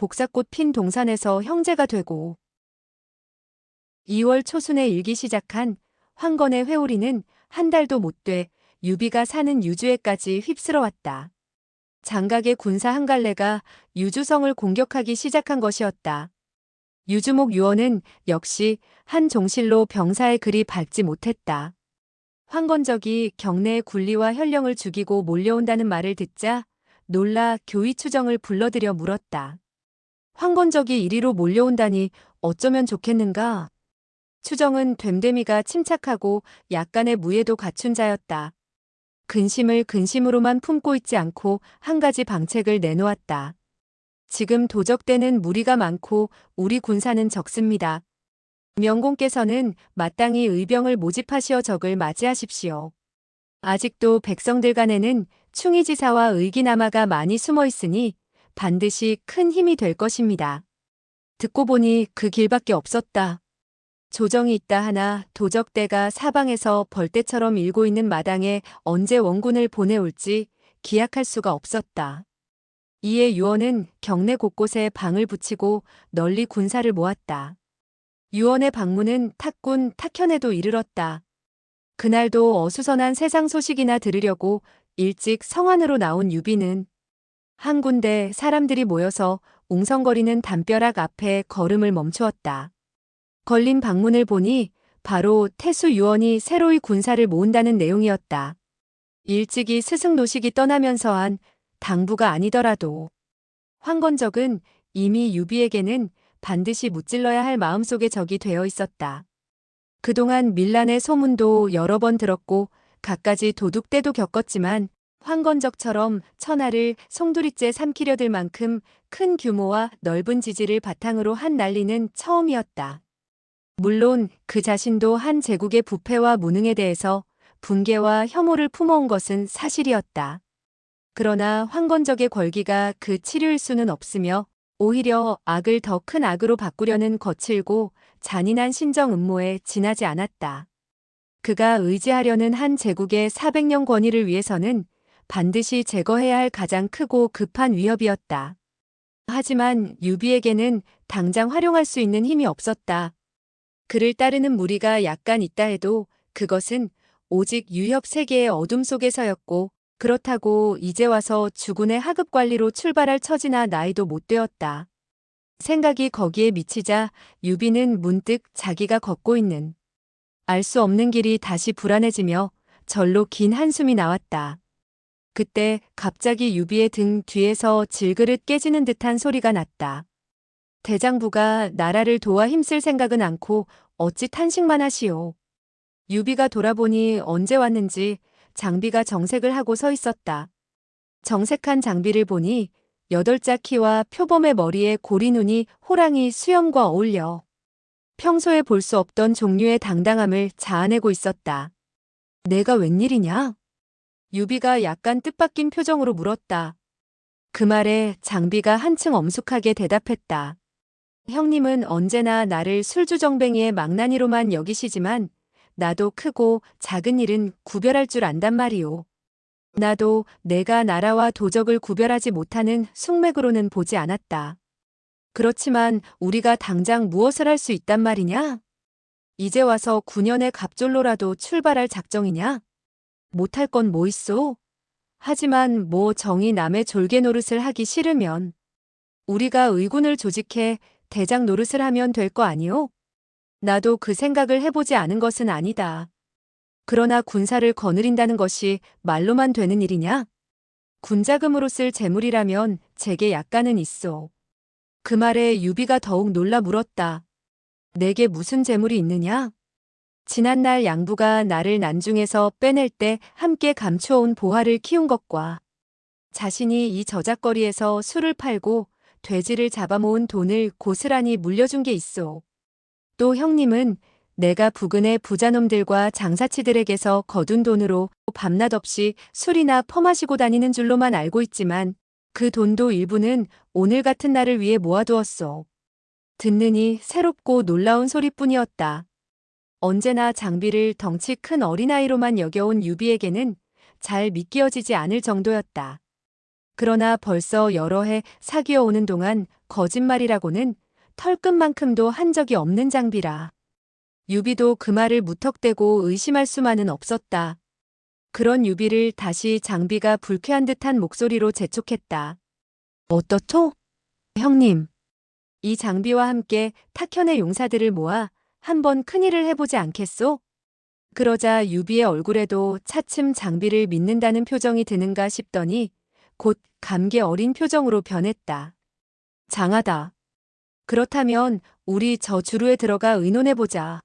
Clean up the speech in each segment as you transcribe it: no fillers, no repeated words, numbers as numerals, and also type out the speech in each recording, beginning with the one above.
복사꽃 핀 동산에서 형제가 되고 2월 초순에 일기 시작한 황건의 회오리는 한 달도 못 돼 유비가 사는 유주에까지 휩쓸어왔다. 장각의 군사 한 갈래가 유주성을 공격하기 시작한 것이었다. 유주목 유언은 역시 한 종실로 병사의 글이 밝지 못했다. 황건적이 경내의 군리와 현령을 죽이고 몰려온다는 말을 듣자 놀라 교의추정을 불러들여 물었다. 황건적이 이리로 몰려온다니 어쩌면 좋겠는가? 추정은 됨됨이가 침착하고 약간의 무예도 갖춘 자였다. 근심을 근심으로만 품고 있지 않고 한 가지 방책을 내놓았다. 지금 도적대는 무리가 많고 우리 군사는 적습니다. 명공께서는 마땅히 의병을 모집하시어 적을 맞이하십시오. 아직도 백성들 간에는 충의지사와 의기남아가 많이 숨어 있으니 반드시 큰 힘이 될 것입니다. 듣고 보니 그 길밖에 없었다. 조정이 있다 하나 도적대가 사방에서 벌떼처럼 일고 있는 마당에 언제 원군을 보내올지 기약할 수가 없었다. 이에 유언은 경내 곳곳에 방을 붙이고 널리 군사를 모았다. 유언의 방문은 탁군 탁현에도 이르렀다. 그날도 어수선한 세상 소식이나 들으려고 일찍 성안으로 나온 유비는 한 군데 사람들이 모여서 웅성거리는 담벼락 앞에 걸음을 멈추었다. 걸린 방문을 보니 바로 태수 유언이 새로이 군사를 모은다는 내용이었다. 일찍이 스승 노식이 떠나면서 한 당부가 아니더라도 황건적은 이미 유비에게는 반드시 무찔러야 할 마음속의 적이 되어 있었다. 그동안 밀란의 소문도 여러 번 들었고 갖가지 도둑대도 겪었지만 황건적처럼 천하를 송두리째 삼키려들 만큼 큰 규모와 넓은 지지를 바탕으로 한 난리는 처음이었다. 물론 그 자신도 한 제국의 부패와 무능에 대해서 분개와 혐오를 품어온 것은 사실이었다. 그러나 황건적의 권기가 그 치료일 수는 없으며 오히려 악을 더 큰 악으로 바꾸려는 거칠고 잔인한 신정 음모에 지나지 않았다. 그가 의지하려는 한 제국의 400년 권위를 위해서는 반드시 제거해야 할 가장 크고 급한 위협이었다. 하지만 유비에게는 당장 활용할 수 있는 힘이 없었다. 그를 따르는 무리가 약간 있다 해도 그것은 오직 유협 세계의 어둠 속에서였고 그렇다고 이제 와서 주군의 하급 관리로 출발할 처지나 나이도 못 되었다. 생각이 거기에 미치자 유비는 문득 자기가 걷고 있는 알 수 없는 길이 다시 불안해지며 절로 긴 한숨이 나왔다. 그때 갑자기 유비의 등 뒤에서 질그릇 깨지는 듯한 소리가 났다. 대장부가 나라를 도와 힘쓸 생각은 않고 어찌 탄식만 하시오. 유비가 돌아보니 언제 왔는지 장비가 정색을 하고 서 있었다. 정색한 장비를 보니 8자 키와 표범의 머리에 고리눈이 호랑이 수염과 어울려 평소에 볼 수 없던 종류의 당당함을 자아내고 있었다. 내가 웬일이냐? 유비가 약간 뜻밖인 표정으로 물었다. 그 말에 장비가 한층 엄숙하게 대답했다. 형님은 언제나 나를 술주정뱅이의 망나니로만 여기시지만 나도 크고 작은 일은 구별할 줄 안단 말이오. 나도 내가 나라와 도적을 구별하지 못하는 숙맥으로는 보지 않았다. 그렇지만 우리가 당장 무엇을 할 수 있단 말이냐? 이제 와서 9년의 갑졸로라도 출발할 작정이냐? 못할 건 뭐 있어? 하지만 뭐 정이 남의 졸개 노릇을 하기 싫으면 우리가 의군을 조직해 대장 노릇을 하면 될 거 아니오? 나도 그 생각을 해보지 않은 것은 아니다. 그러나 군사를 거느린다는 것이 말로만 되는 일이냐? 군자금으로 쓸 재물이라면 제게 약간은 있어. 그 말에 유비가 더욱 놀라 물었다. 내게 무슨 재물이 있느냐? 지난날 양부가 나를 난중에서 빼낼 때 함께 감추어온 보화를 키운 것과 자신이 이 저작거리에서 술을 팔고 돼지를 잡아모은 돈을 고스란히 물려준 게 있어. 또 형님은 내가 부근의 부자놈들과 장사치들에게서 거둔 돈으로 밤낮 없이 술이나 퍼마시고 다니는 줄로만 알고 있지만 그 돈도 일부는 오늘 같은 날을 위해 모아두었어. 듣느니 새롭고 놀라운 소리뿐이었다. 언제나 장비를 덩치 큰 어린아이로만 여겨온 유비에게는 잘 믿기어지지 않을 정도였다. 그러나 벌써 여러 해 사귀어 오는 동안 거짓말이라고는 털끝만큼도 한 적이 없는 장비라. 유비도 그 말을 무턱대고 의심할 수만은 없었다. 그런 유비를 다시 장비가 불쾌한 듯한 목소리로 재촉했다. 어떻소? 형님. 이 장비와 함께 탁현의 용사들을 모아 한번 큰일을 해보지 않겠소? 그러자 유비의 얼굴에도 차츰 장비를 믿는다는 표정이 드는가 싶더니 곧 감개 어린 표정으로 변했다. 장하다. 그렇다면 우리 저 주루에 들어가 의논해보자.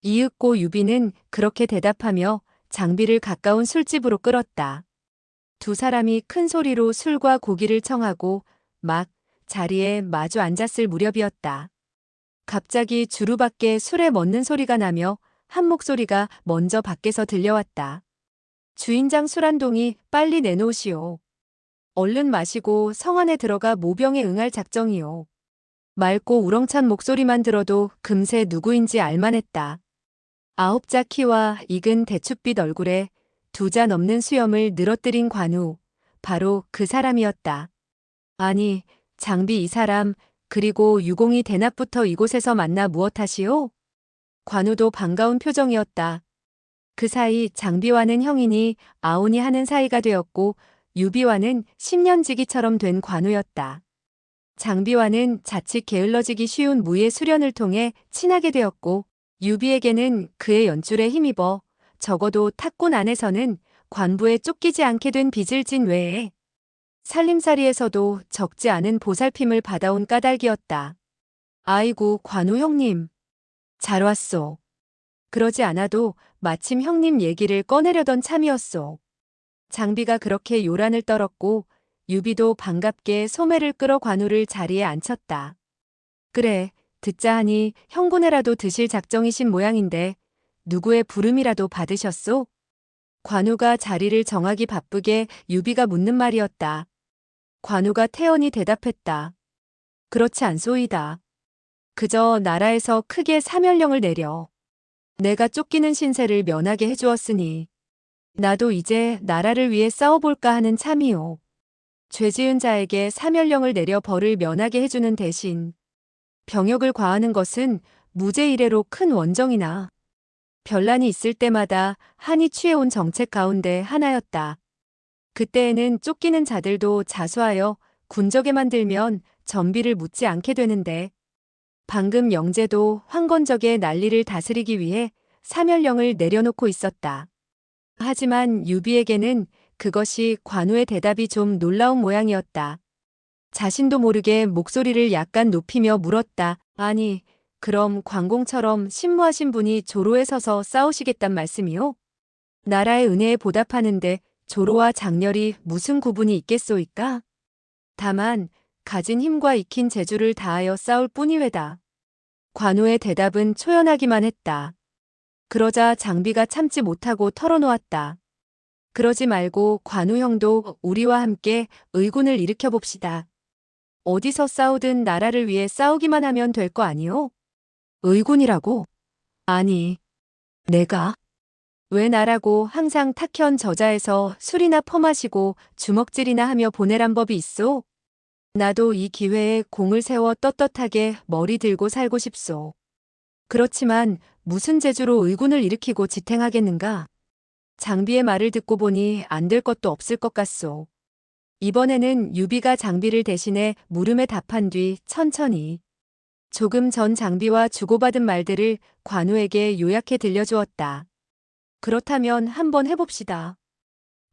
이윽고 유비는 그렇게 대답하며 장비를 가까운 술집으로 끌었다. 두 사람이 큰 소리로 술과 고기를 청하고 막 자리에 마주 앉았을 무렵이었다. 갑자기 주루 밖에 술에 먹는 소리가 나며 한 목소리가 먼저 밖에서 들려왔다. 주인장 술 한 동이 빨리 내놓으시오. 얼른 마시고 성 안에 들어가 모병에 응할 작정이오. 맑고 우렁찬 목소리만 들어도 금세 누구인지 알만했다. 9자 키와 익은 대추빛 얼굴에 2자 넘는 수염을 늘어뜨린 관우, 바로 그 사람이었다. 아니, 장비 이 사람, 그리고 유공이 대낮부터 이곳에서 만나 무엇하시오? 관우도 반가운 표정이었다. 그 사이 장비와는 형이니 아오니 하는 사이가 되었고 유비와는 10년지기처럼 된 관우였다. 장비와는 자칫 게을러지기 쉬운 무예 수련을 통해 친하게 되었고 유비에게는 그의 연줄에 힘입어 적어도 탁군 안에서는 관부에 쫓기지 않게 된 빚을 진 외에 살림살이에서도 적지 않은 보살핌을 받아온 까닭이었다. 아이고 관우 형님. 잘 왔소. 그러지 않아도 마침 형님 얘기를 꺼내려던 참이었소. 장비가 그렇게 요란을 떨었고 유비도 반갑게 소매를 끌어 관우를 자리에 앉혔다. 그래, 듣자 하니 형군에라도 드실 작정이신 모양인데 누구의 부름이라도 받으셨소? 관우가 자리를 정하기 바쁘게 유비가 묻는 말이었다. 관우가 태연히 대답했다. 그렇지 않소이다. 그저 나라에서 크게 사면령을 내려 내가 쫓기는 신세를 면하게 해주었으니 나도 이제 나라를 위해 싸워볼까 하는 참이오. 죄 지은 자에게 사면령을 내려 벌을 면하게 해주는 대신 병역을 과하는 것은 무죄 이래로 큰 원정이나 변란이 있을 때마다 한이 취해온 정책 가운데 하나였다. 그때에는 쫓기는 자들도 자수하여 군적에 만들면 전비를 묻지 않게 되는데 방금 영제도 황건적의 난리를 다스리기 위해 사면령을 내려놓고 있었다. 하지만 유비에게는 그것이 관우의 대답이 좀 놀라운 모양이었다. 자신도 모르게 목소리를 약간 높이며 물었다. 아니, 그럼 관공처럼 신무하신 분이 조로에 서서 싸우시겠단 말씀이요? 나라의 은혜에 보답하는데 조로와 장렬이 무슨 구분이 있겠소이까? 다만 가진 힘과 익힌 재주를 다하여 싸울 뿐이외다. 관우의 대답은 초연하기만 했다. 그러자 장비가 참지 못하고 털어놓았다. 그러지 말고 관우 형도 우리와 함께 의군을 일으켜봅시다. 어디서 싸우든 나라를 위해 싸우기만 하면 될 거 아니오? 의군이라고? 아니, 내가? 왜 나라고 항상 탁현 저자에서 술이나 퍼마시고 주먹질이나 하며 보내란 법이 있소? 나도 이 기회에 공을 세워 떳떳하게 머리 들고 살고 싶소. 그렇지만 무슨 재주로 의군을 일으키고 지탱하겠는가? 장비의 말을 듣고 보니 안 될 것도 없을 것 같소. 이번에는 유비가 장비를 대신해 물음에 답한 뒤 천천히 조금 전 장비와 주고받은 말들을 관우에게 요약해 들려주었다. 그렇다면 한번 해봅시다.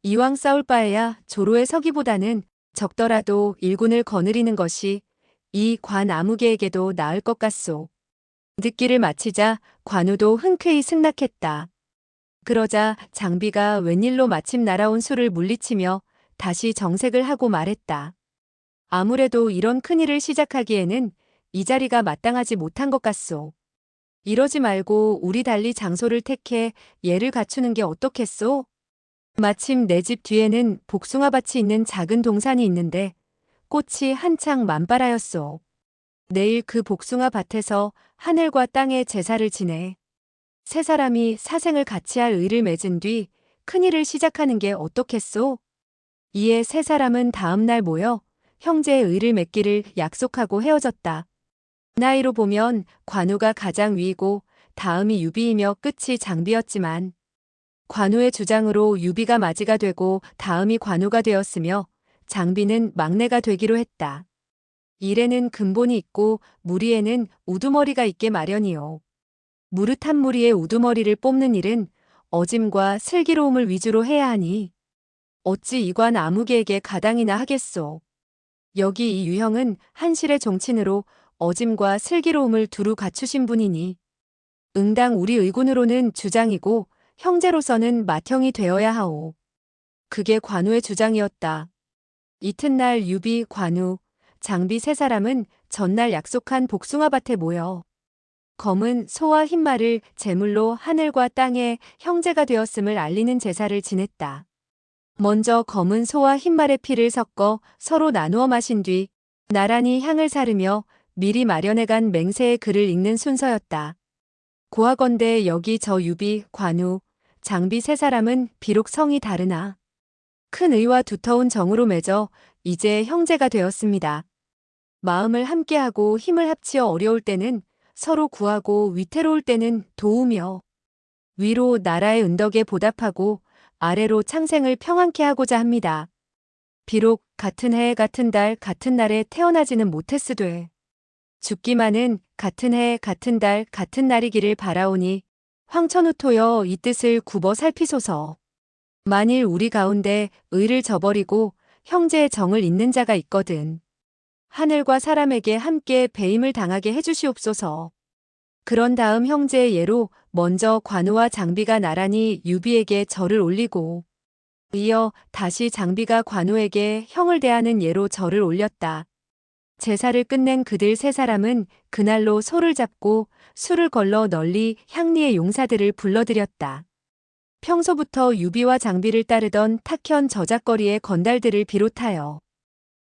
이왕 싸울 바에야 조로에 서기보다는 적더라도 일군을 거느리는 것이 이 관 아무개에게도 나을 것 같소. 듣기를 마치자 관우도 흔쾌히 승낙했다. 그러자 장비가 웬일로 마침 날아온 술을 물리치며 다시 정색을 하고 말했다. 아무래도 이런 큰일을 시작하기에는 이 자리가 마땅하지 못한 것 같소. 이러지 말고 우리 달리 장소를 택해 예를 갖추는 게 어떻겠소? 마침 내 집 뒤에는 복숭아밭이 있는 작은 동산이 있는데 꽃이 한창 만발하였소. 내일 그 복숭아밭에서 하늘과 땅의 제사를 지내 세 사람이 사생을 같이 할 의를 맺은 뒤 큰일을 시작하는 게 어떻겠소? 이에 세 사람은 다음 날 모여 형제의 의를 맺기를 약속하고 헤어졌다. 나이로 보면 관우가 가장 위이고 다음이 유비이며 끝이 장비였지만 관우의 주장으로 유비가 맞이가 되고 다음이 관우가 되었으며 장비는 막내가 되기로 했다. 일에는 근본이 있고 무리에는 우두머리가 있게 마련이요. 무릇한 무리의 우두머리를 뽑는 일은 어짐과 슬기로움을 위주로 해야 하니 어찌 이관 아무개에게 가당이나 하겠소. 여기 이 유형은 한실의 종친으로 어짐과 슬기로움을 두루 갖추신 분이니 응당 우리 의군으로는 주장이고 형제로서는 맏형이 되어야 하오. 그게 관우의 주장이었다. 이튿날 유비, 관우, 장비 세 사람은 전날 약속한 복숭아밭에 모여 검은 소와 흰말을 제물로 하늘과 땅에 형제가 되었음을 알리는 제사를 지냈다. 먼저 검은 소와 흰말의 피를 섞어 서로 나누어 마신 뒤 나란히 향을 사르며 미리 마련해간 맹세의 글을 읽는 순서였다. 고하건대 여기 저 유비, 관우, 장비 세 사람은 비록 성이 다르나 큰 의와 두터운 정으로 맺어 이제 형제가 되었습니다. 마음을 함께하고 힘을 합치어 어려울 때는 서로 구하고 위태로울 때는 도우며 위로 나라의 은덕에 보답하고 아래로 창생을 평안케 하고자 합니다. 비록 같은 해 같은 달 같은 날에 태어나지는 못했으되 죽기만은 같은 해 같은 달 같은 날이기를 바라오니 황천우토여 이 뜻을 굽어 살피소서. 만일 우리 가운데 의를 저버리고 형제의 정을 잇는 자가 있거든 하늘과 사람에게 함께 배임을 당하게 해주시옵소서. 그런 다음 형제의 예로 먼저 관우와 장비가 나란히 유비에게 절을 올리고 이어 다시 장비가 관우에게 형을 대하는 예로 절을 올렸다. 제사를 끝낸 그들 세 사람은 그날로 소를 잡고 술을 걸러 널리 향리의 용사들을 불러들였다. 평소부터 유비와 장비를 따르던 탁현 저작거리의 건달들을 비롯하여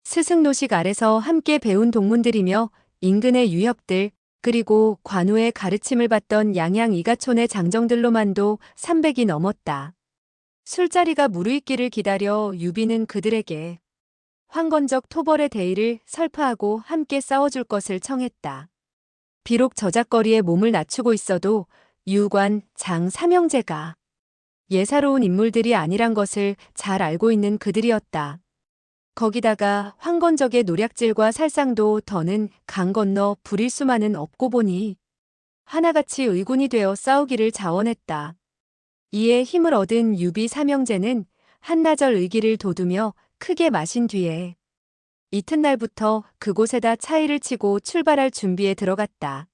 스승노식 아래서 함께 배운 동문들이며 인근의 유협들 그리고 관우의 가르침을 받던 양양 이가촌의 장정들로만도 300이 넘었다. 술자리가 무르익기를 기다려 유비는 그들에게 황건적 토벌의 대의를 설파하고 함께 싸워줄 것을 청했다. 비록 저작거리에 몸을 낮추고 있어도 유관, 장, 삼형제가 예사로운 인물들이 아니란 것을 잘 알고 있는 그들이었다. 거기다가 황건적의 노략질과 살상도 더는 강 건너 부릴 수만은 없고 보니 하나같이 의군이 되어 싸우기를 자원했다. 이에 힘을 얻은 유비 삼형제는 한나절 의기를 돋우며 크게 마신 뒤에 이튿날부터 그곳에다 차일을 치고 출발할 준비에 들어갔다.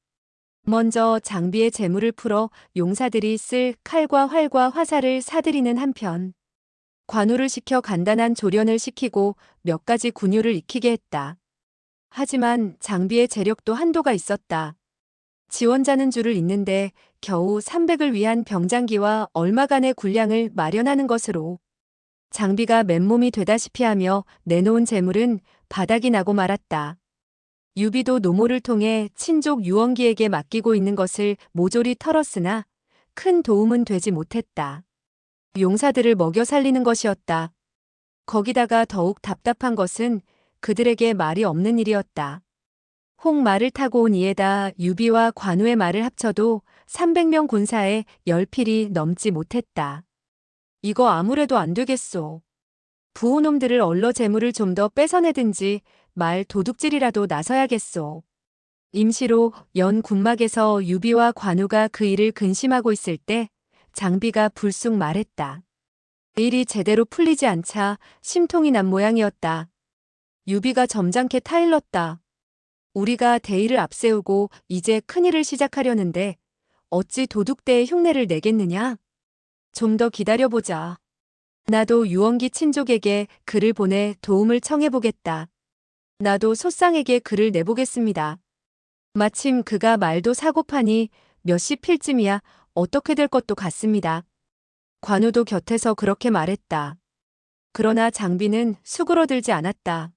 먼저 장비의 재물을 풀어 용사들이 쓸 칼과 활과 화살을 사들이는 한편 관우를 시켜 간단한 조련을 시키고 몇 가지 군유를 익히게 했다. 하지만 장비의 재력도 한도가 있었다. 지원자는 줄을 잇는데 겨우 300을 위한 병장기와 얼마간의 군량을 마련하는 것으로 장비가 맨몸이 되다시피 하며 내놓은 재물은 바닥이 나고 말았다. 유비도 노모를 통해 친족 유원기에게 맡기고 있는 것을 모조리 털었으나 큰 도움은 되지 못했다. 용사들을 먹여 살리는 것이었다. 거기다가 더욱 답답한 것은 그들에게 말이 없는 일이었다. 홍 말을 타고 온 이에다 유비와 관우의 말을 합쳐도 300명 군사에 10필이 넘지 못했다. 이거 아무래도 안 되겠소. 부호놈들을 얼러 재물을 좀 더 뺏어내든지 말 도둑질이라도 나서야겠소. 임시로 연 군막에서 유비와 관우가 그 일을 근심하고 있을 때 장비가 불쑥 말했다. 일이 제대로 풀리지 않자 심통이 난 모양이었다. 유비가 점잖게 타일렀다. 우리가 대의를 앞세우고 이제 큰일을 시작하려는데 어찌 도둑대의 흉내를 내겠느냐? 좀 더 기다려보자. 나도 유원기 친족에게 글을 보내 도움을 청해보겠다. 나도 소상에게 글을 내보겠습니다. 마침 그가 말도 사고파니 몇십 필쯤이야 어떻게 될 것도 같습니다. 관우도 곁에서 그렇게 말했다. 그러나 장비는 수그러들지 않았다.